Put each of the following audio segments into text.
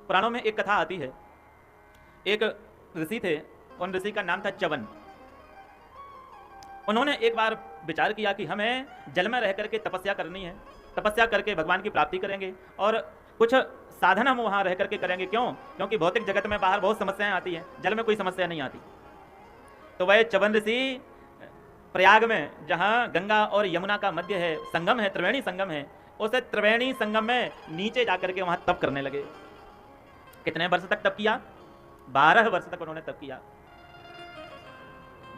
पुराणों में एक कथा आती है। एक ऋषि थे, उन ऋषि का नाम था च्यवन। उन्होंने एक बार विचार किया कि हमें जल में रह करके तपस्या करनी है, तपस्या करके भगवान की प्राप्ति करेंगे और कुछ साधन हम वहाँ रह करके करेंगे। क्यों? क्योंकि भौतिक जगत में बाहर बहुत समस्याएं आती हैं, जल में कोई समस्या नहीं आती। तो वह च्यवन ऋषि प्रयाग में, जहाँ गंगा और यमुना का मध्य है, संगम है, त्रिवेणी संगम है, उस त्रिवेणी संगम में नीचे जाकर के वहाँ तप करने लगे। कितने वर्ष तक तप किया? 12 वर्ष तक उन्होंने तप किया।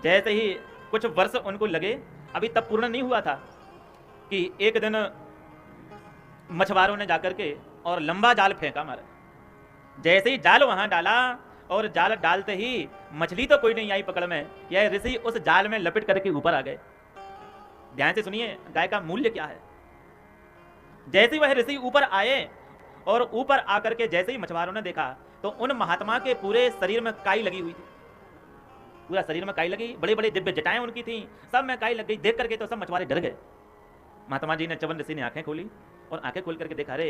जैसे ही कुछ वर्ष उनको लगे, अभी तप पूर्ण नहीं हुआ था, कि एक दिन मछुआरों ने जाकर के और लंबा जाल फेंका मारा। जैसे ही जाल वहां डाला और जाल डालते ही मछली तो कोई नहीं आई पकड़ में, यह ऋषि उस जाल में लपेट करके ऊपर आ गए। ध्यान से सुनिए, गाय का मूल्य क्या है। जैसे ही वह ऋषि ऊपर आए और ऊपर आकर के जैसे ही मछुआरों ने देखा तो उन महात्मा के पूरे शरीर में काई लगी हुई थी। पूरा शरीर में काई लगी, बड़े बड़े दिव्य जटाएं उनकी थी, सब में काई लग गई। देख करके तो सब मछुआरे डर गए। महात्मा जी ने, च्यवन ऋषि ने आंखें खोली और आंखें खोल करके देखा, अरे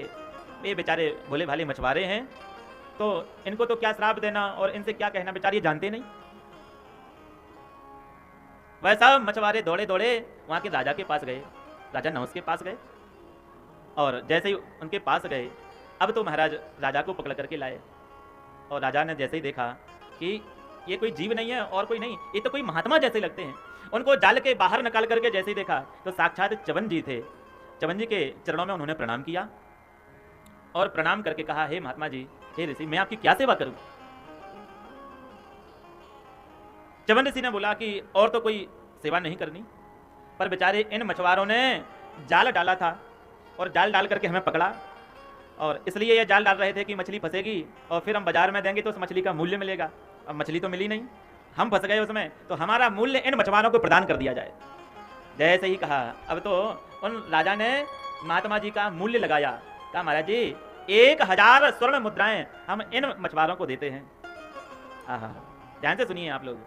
ये बेचारे भोले भाले मछुआरे हैं, तो इनको तो क्या श्राप देना और इनसे क्या कहना, बेचारे ये जानते नहीं। वह सब मछुआरे दौड़े दौड़े वहां के राजा के पास गए, राजा नहुस के पास गए। और जैसे ही उनके पास गए, अब तो महाराज राजा को पकड़ करके लाए। और राजा ने जैसे ही देखा कि ये कोई जीव नहीं है और कोई नहीं, ये तो कोई महात्मा जैसे लगते हैं, उनको जाल के बाहर निकाल करके जैसे ही देखा तो साक्षात च्यवन जी थे। च्यवन जी के चरणों में उन्होंने प्रणाम किया और प्रणाम करके कहा, हे महात्मा जी, हे ऋषि, मैं आपकी क्या सेवा करूं? च्यवन ऋषि ने बोला कि और तो कोई सेवा नहीं करनी, पर बेचारे इन मछुआरों ने जाल डाला था और जाल डाल करके हमें पकड़ा, और इसलिए ये जाल डाल रहे थे कि मछली फंसेगी और फिर हम बाजार में देंगे तो उस मछली का मूल्य मिलेगा। अब मछली तो मिली नहीं, हम फंस गए उसमें, तो हमारा मूल्य इन मछुआरों को प्रदान कर दिया जाए। जैसे ही कहा, अब तो उन राजा ने महात्मा जी का मूल्य लगाया। कहा, महाराज जी, 1000 स्वर्ण मुद्राएं हम इन मछुआरों को देते हैं। आहा, ध्यान से सुनिए आप लोग।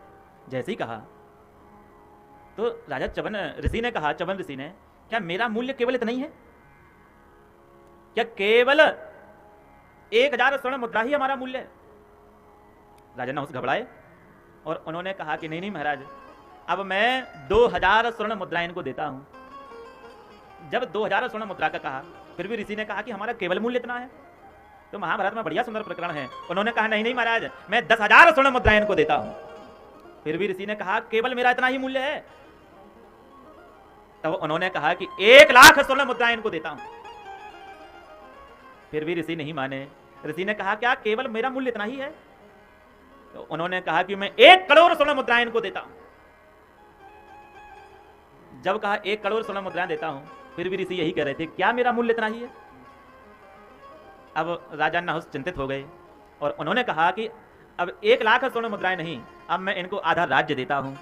जैसे ही कहा तो राजा च्यवन ऋषि ने कहा, च्यवन ऋषि ने, क्या मेरा मूल्य केवल इतना ही है? क्या केवल 1000 स्वर्ण मुद्रा ही हमारा मूल्य है? राजा नहुस घबराए और उन्होंने कहा कि नहीं नहीं महाराज, अब मैं 2000 स्वर्ण मुद्रा इनको देता हूं। जब 2000 स्वर्ण मुद्रा का कहा, फिर भी ऋषि ने कहा कि हमारा केवल मूल्य इतना है। तो महाभारत में बढ़िया सुंदर प्रकरण है, उन्होंने कहा नहीं नहीं महाराज, मैं 10,000 स्वर्ण मुद्रा इनको देता हूं। फिर भी ऋषि ने कहा केवल मेरा इतना ही मूल्य है। तब उन्होंने कहा कि 1,00,000 स्वर्ण मुद्रा इनको देता हूं। फिर भी ऋषि नहीं माने। ऋषि ने कहा, क्या केवल मेरा मूल्य इतना ही है? तो उन्होंने कहा कि मैं 1 करोड़ स्वर्ण मुद्राएं इनको देता हूं। जब कहा 1 करोड़ स्वर्ण मुद्राएं देता हूं, फिर भी ऋषि यही कह रहे थे, क्या मेरा मूल्य इतना ही है? अब राजा नहुस चिंतित हो गए और उन्होंने कहा कि अब 1,00,000 स्वर्ण मुद्राएं नहीं, अब मैं इनको आधा राज्य देता हूं।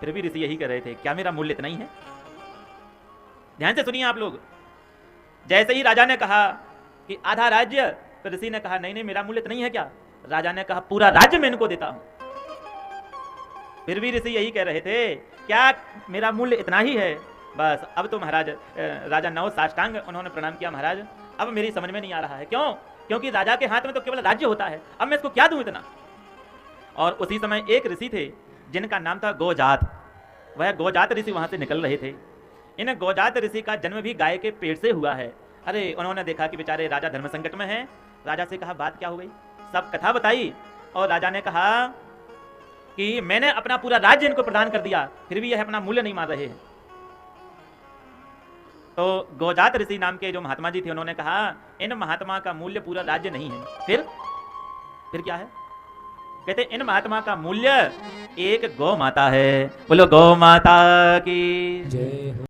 फिर भी ऋषि यही कह रहे थे, क्या मेरा मूल्य इतना ही है? ध्यान से सुनिए आप लोग। जैसे ही राजा ने कहा कि आधा राज्य, तो ऋषि ने कहा नहीं नहीं मेरा मूल्य इतना ही है क्या? राजा ने कहा पूरा राज्य मैं इनको देता हूं। फिर भी ऋषि यही कह रहे थे, क्या मेरा मूल्य इतना ही है? बस अब तो महाराज, राजा नहुस साष्टांग उन्होंने प्रणाम किया, महाराज अब मेरी समझ में नहीं आ रहा है। क्यों? क्योंकि राजा के हाथ में तो केवल राज्य होता है, अब मैं इसको क्या दूं इतना? और उसी समय एक ऋषि थे जिनका नाम था गोजात। वह गोजात ऋषि वहां से निकल रहे थे। इन गोजात ऋषि का जन्म भी गाय के पेट से हुआ है। अरे उन्होंने देखा कि बेचारे राजा धर्म संकट में हैं। राजा से कहा, बात क्या हो गई? सब कथा बताई और राजा ने कहा कि मैंने अपना पूरा राज्य इनको प्रदान कर दिया, फिर भी यह अपना मूल्य नहीं मान रहे हैं। तो गोजात ऋषि नाम के जो महात्मा जी थे, उन्होंने कहा इन महात्मा का मूल्य पूरा राज्य नहीं है। फिर क्या है? कहते इन महात्मा का मूल्य एक गौ माता है। बोलो गौ माता की जय।